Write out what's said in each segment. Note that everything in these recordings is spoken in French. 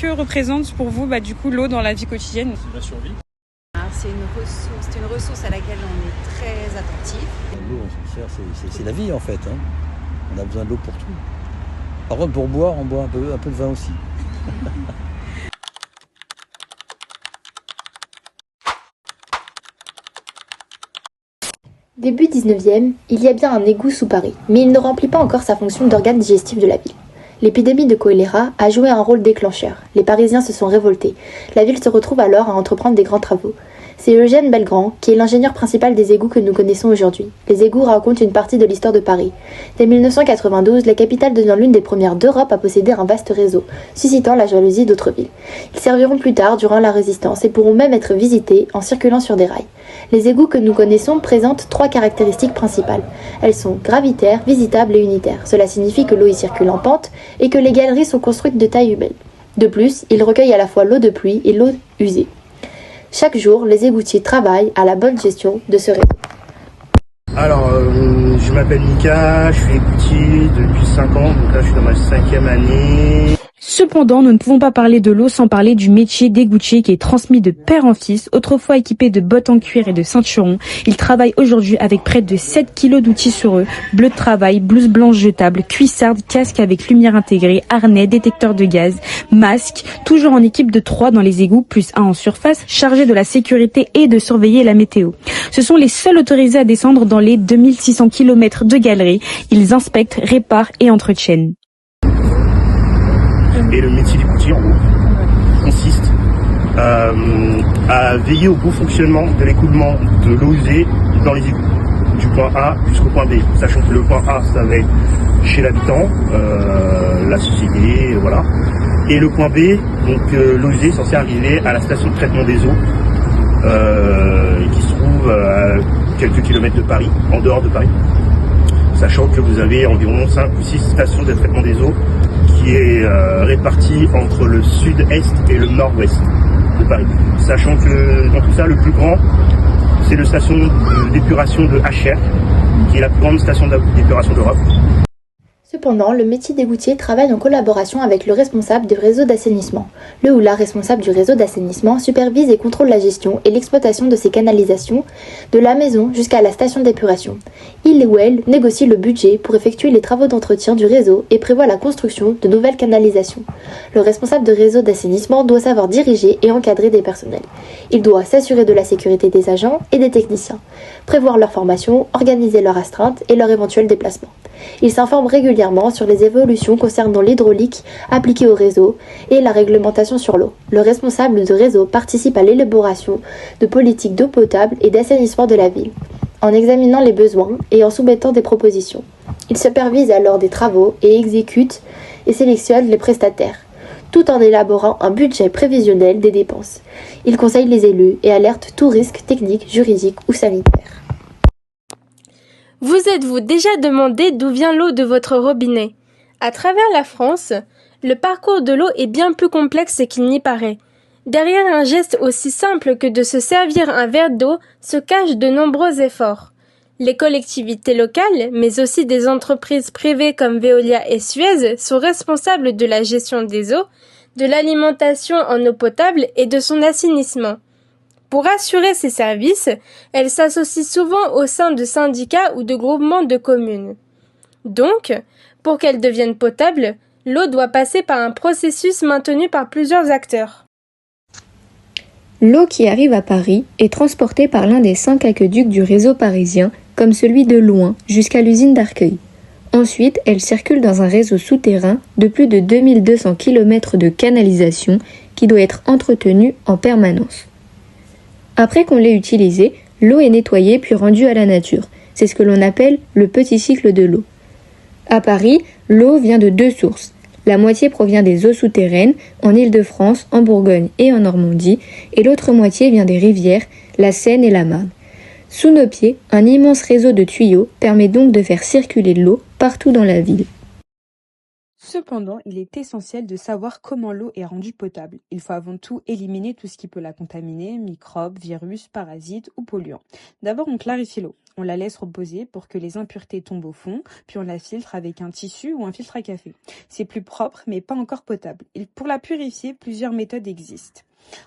que représente pour vous du coup l'eau dans la vie quotidienne? C'est la survie. C'est une ressource à laquelle on est très attentif. L'eau, on s'en sert, c'est la vie en fait. Hein. On a besoin de l'eau pour tout. Par contre, pour boire, on boit un peu de vin aussi. Début 19e, il y a bien un égout sous Paris, mais il ne remplit pas encore sa fonction d'organe digestif de la ville. L'épidémie de choléra a joué un rôle déclencheur. Les Parisiens se sont révoltés. La ville se retrouve alors à entreprendre des grands travaux. C'est Eugène Belgrand qui est l'ingénieur principal des égouts que nous connaissons aujourd'hui. Les égouts racontent une partie de l'histoire de Paris. Dès 1992, la capitale devient l'une des premières d'Europe à posséder un vaste réseau, suscitant la jalousie d'autres villes. Ils serviront plus tard durant la Résistance et pourront même être visités en circulant sur des rails. Les égouts que nous connaissons présentent 3 caractéristiques principales. Elles sont gravitaires, visitables et unitaires. Cela signifie que l'eau y circule en pente et que les galeries sont construites de taille humaine. De plus, ils recueillent à la fois l'eau de pluie et l'eau usée. Chaque jour, les égoutiers travaillent à la bonne gestion de ce réseau. Alors, je m'appelle Mika, je suis égoutier depuis 5 ans, donc là je suis dans ma 5e année. Cependant, nous ne pouvons pas parler de l'eau sans parler du métier d'égoutier qui est transmis de père en fils. Autrefois équipé de bottes en cuir et de ceinturons, ils travaillent aujourd'hui avec près de 7 kilos d'outils sur eux. Bleu de travail, blouse blanche jetable, cuissarde, casque avec lumière intégrée, harnais, détecteur de gaz, masque, toujours en équipe de 3 dans les égouts, plus 1 en surface, chargés de la sécurité et de surveiller la météo. Ce sont les seuls autorisés à descendre dans les 2600 km de galeries. Ils inspectent, réparent et entretiennent. Et le métier d'égoutier, en gros, consiste à veiller au bon fonctionnement de l'écoulement de l'eau usée dans les égouts, du point A jusqu'au point B. Sachant que le point A, ça va être chez l'habitant, la société, voilà. Et le point B, donc l'eau usée est censée arriver à la station de traitement des eaux, qui se trouve à quelques kilomètres de Paris, en dehors de Paris. Sachant que vous avez environ 5 ou 6 stations de traitement des eaux qui est répartie entre le sud-est et le nord-ouest de Paris. Sachant que dans tout ça, le plus grand, c'est la station d'épuration de HR, qui est la plus grande station d'épuration d'Europe. Cependant, le métier d'égoutier travaille en collaboration avec le responsable du réseau d'assainissement. Le ou la responsable du réseau d'assainissement supervise et contrôle la gestion et l'exploitation de ces canalisations, de la maison jusqu'à la station d'épuration. Il ou elle négocie le budget pour effectuer les travaux d'entretien du réseau et prévoit la construction de nouvelles canalisations. Le responsable de réseau d'assainissement doit savoir diriger et encadrer des personnels. Il doit s'assurer de la sécurité des agents et des techniciens, prévoir leur formation, organiser leur astreinte et leur éventuel déplacement. Il s'informe régulièrement sur les évolutions concernant l'hydraulique appliquée au réseau et la réglementation sur l'eau. Le responsable de réseau participe à l'élaboration de politiques d'eau potable et d'assainissement de la ville, en examinant les besoins et en soumettant des propositions. Il supervise alors des travaux et exécute et sélectionne les prestataires, tout en élaborant un budget prévisionnel des dépenses. Il conseille les élus et alerte tout risque technique, juridique ou sanitaire. Vous êtes-vous déjà demandé d'où vient l'eau de votre robinet? À travers la France, le parcours de l'eau est bien plus complexe qu'il n'y paraît. Derrière un geste aussi simple que de se servir un verre d'eau se cachent de nombreux efforts. Les collectivités locales, mais aussi des entreprises privées comme Veolia et Suez, sont responsables de la gestion des eaux, de l'alimentation en eau potable et de son assainissement. Pour assurer ces services, elles s'associent souvent au sein de syndicats ou de groupements de communes. Donc, pour qu'elles deviennent potables, l'eau doit passer par un processus maintenu par plusieurs acteurs. L'eau qui arrive à Paris est transportée par l'un des 5 aqueducs du réseau parisien, comme celui de Louhain, jusqu'à l'usine d'Arcueil. Ensuite, elle circule dans un réseau souterrain de plus de 2200 km de canalisation qui doit être entretenu en permanence. Après qu'on l'ait utilisée, l'eau est nettoyée puis rendue à la nature. C'est ce que l'on appelle le petit cycle de l'eau. À Paris, l'eau vient de 2 sources. La moitié provient des eaux souterraines, en Île-de-France, en Bourgogne et en Normandie, et l'autre moitié vient des rivières, la Seine et la Marne. Sous nos pieds, un immense réseau de tuyaux permet donc de faire circuler l'eau partout dans la ville. Cependant, il est essentiel de savoir comment l'eau est rendue potable. Il faut avant tout éliminer tout ce qui peut la contaminer, microbes, virus, parasites ou polluants. D'abord, on clarifie l'eau. On la laisse reposer pour que les impuretés tombent au fond, puis on la filtre avec un tissu ou un filtre à café. C'est plus propre, mais pas encore potable. Pour la purifier, plusieurs méthodes existent.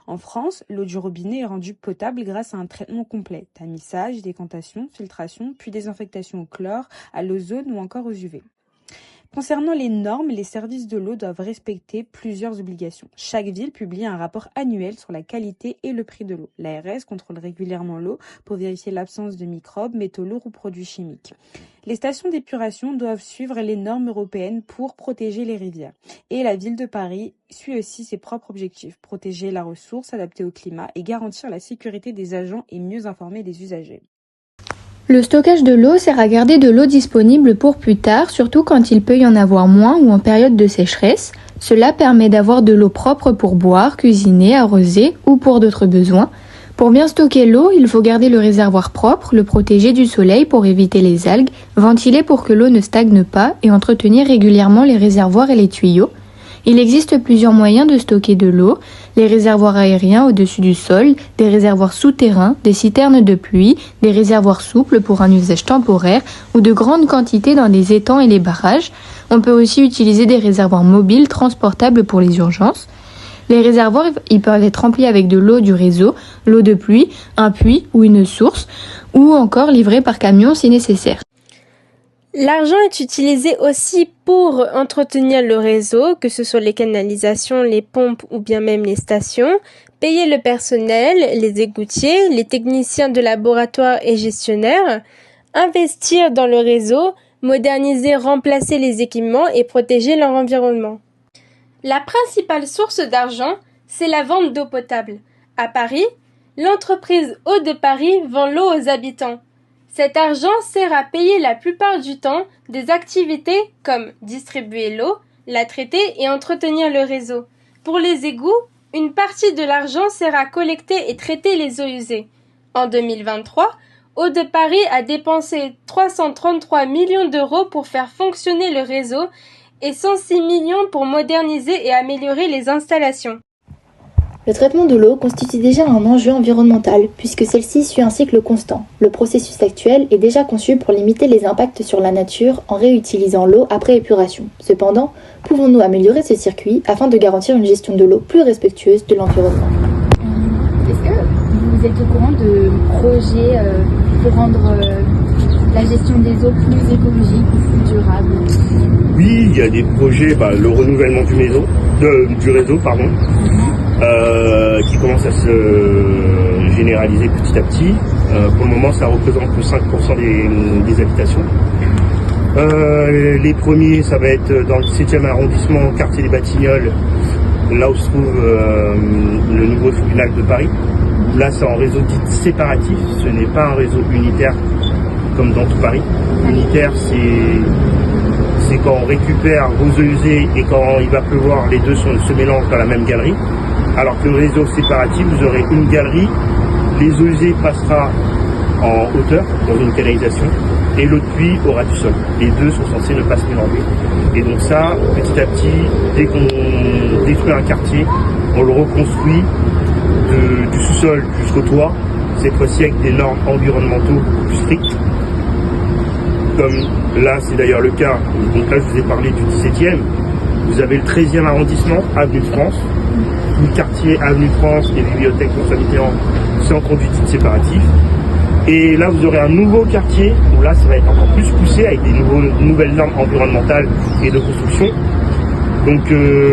En France, l'eau du robinet est rendue potable grâce à un traitement complet, tamisage, décantation, filtration, puis désinfectation au chlore, à l'ozone ou encore aux UV. Concernant les normes, les services de l'eau doivent respecter plusieurs obligations. Chaque ville publie un rapport annuel sur la qualité et le prix de l'eau. L'ARS contrôle régulièrement l'eau pour vérifier l'absence de microbes, métaux lourds ou produits chimiques. Les stations d'épuration doivent suivre les normes européennes pour protéger les rivières. Et la ville de Paris suit aussi ses propres objectifs, protéger la ressource, s'adapter au climat et garantir la sécurité des agents et mieux informer des usagers. Le stockage de l'eau sert à garder de l'eau disponible pour plus tard, surtout quand il peut y en avoir moins ou en période de sécheresse. Cela permet d'avoir de l'eau propre pour boire, cuisiner, arroser ou pour d'autres besoins. Pour bien stocker l'eau, il faut garder le réservoir propre, le protéger du soleil pour éviter les algues, ventiler pour que l'eau ne stagne pas et entretenir régulièrement les réservoirs et les tuyaux. Il existe plusieurs moyens de stocker de l'eau, les réservoirs aériens au-dessus du sol, des réservoirs souterrains, des citernes de pluie, des réservoirs souples pour un usage temporaire ou de grandes quantités dans des étangs et les barrages. On peut aussi utiliser des réservoirs mobiles transportables pour les urgences. Les réservoirs, ils peuvent être remplis avec de l'eau du réseau, l'eau de pluie, un puits ou une source, ou encore livrés par camion si nécessaire. L'argent est utilisé aussi pour entretenir le réseau, que ce soit les canalisations, les pompes ou bien même les stations, payer le personnel, les égoutiers, les techniciens de laboratoire et gestionnaires, investir dans le réseau, moderniser, remplacer les équipements et protéger leur environnement. La principale source d'argent, c'est la vente d'eau potable. À Paris, l'entreprise Eau de Paris vend l'eau aux habitants. Cet argent sert à payer la plupart du temps des activités comme distribuer l'eau, la traiter et entretenir le réseau. Pour les égouts, une partie de l'argent sert à collecter et traiter les eaux usées. En 2023, Eau de Paris a dépensé 333 millions d'euros pour faire fonctionner le réseau et 106 millions pour moderniser et améliorer les installations. Le traitement de l'eau constitue déjà un enjeu environnemental, puisque celle-ci suit un cycle constant. Le processus actuel est déjà conçu pour limiter les impacts sur la nature en réutilisant l'eau après épuration. Cependant, pouvons-nous améliorer ce circuit afin de garantir une gestion de l'eau plus respectueuse de l'environnement ? Est-ce que vous êtes au courant de projets pour rendre la gestion des eaux plus écologique ou plus durable ? Oui, il y a des projets, le renouvellement du réseau, qui commence à se généraliser petit à petit. Pour le moment, ça représente que 5% des habitations. Les premiers, ça va être dans le 7e arrondissement, quartier des Batignolles, là où se trouve le nouveau tribunal de Paris. Là, c'est en réseau dit séparatif, ce n'est pas un réseau unitaire comme dans tout Paris. Unitaire, c'est quand on récupère vos eaux usées et quand il va pleuvoir, les deux se mélangent dans la même galerie. Alors que le réseau séparatif, vous aurez une galerie, les eaux usées passera en hauteur dans une canalisation et l'eau de pluie aura du sol. Les deux sont censés ne pas se mélanger. Et donc ça, petit à petit, dès qu'on détruit un quartier, on le reconstruit du sous-sol jusqu'au toit, cette fois-ci avec des normes environnementaux plus strictes. Comme là, c'est d'ailleurs le cas, donc là je vous ai parlé du 17e, vous avez le 13e arrondissement, Avenue de France, tout le quartier Avenue de France et bibliothèque François Mitterrand, c'est en conduite séparatif. Et là vous aurez un nouveau quartier, où là ça va être encore plus poussé avec des nouvelles normes environnementales et de construction. Donc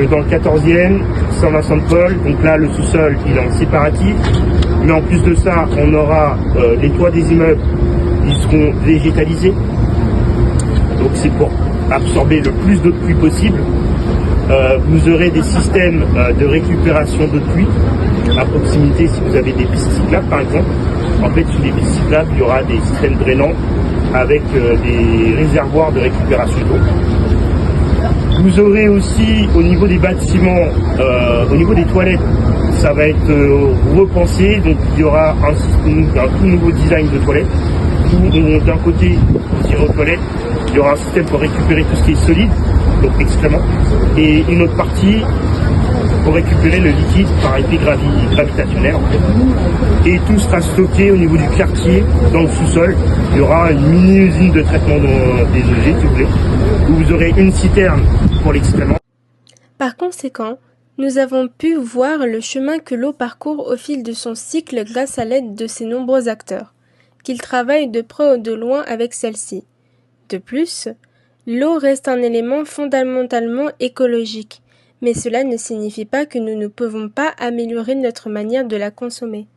dans le 14e, Saint-Vincent-de-Paul, donc là le sous-sol il est en séparatif, mais en plus de ça, on aura les toits des immeubles, ils seront végétalisés. Donc c'est pour absorber le plus d'eau de pluie possible. Vous aurez des systèmes de récupération d'eau de pluie à proximité si vous avez des pistes cyclables par exemple. En fait, sur les pistes cyclables, il y aura des systèmes drainants avec des réservoirs de récupération d'eau. Vous aurez aussi au niveau des bâtiments, au niveau des toilettes, ça va être repensé. Donc il y aura un tout nouveau design de toilettes. Où d'un côté, aux toilettes, il y aura un système pour récupérer tout ce qui est solide. donc excréments, et une autre partie pour récupérer le liquide par effet gravitationnel. En fait. Et tout sera stocké au niveau du quartier, dans le sous-sol. Il y aura une mini-usine de traitement des objets, si vous voulez, où vous aurez une citerne pour l'excrément. Par conséquent, nous avons pu voir le chemin que l'eau parcourt au fil de son cycle grâce à l'aide de ses nombreux acteurs, qu'il travaille de près ou de loin avec celle-ci. De plus, l'eau reste un élément fondamentalement écologique, mais cela ne signifie pas que nous ne pouvons pas améliorer notre manière de la consommer.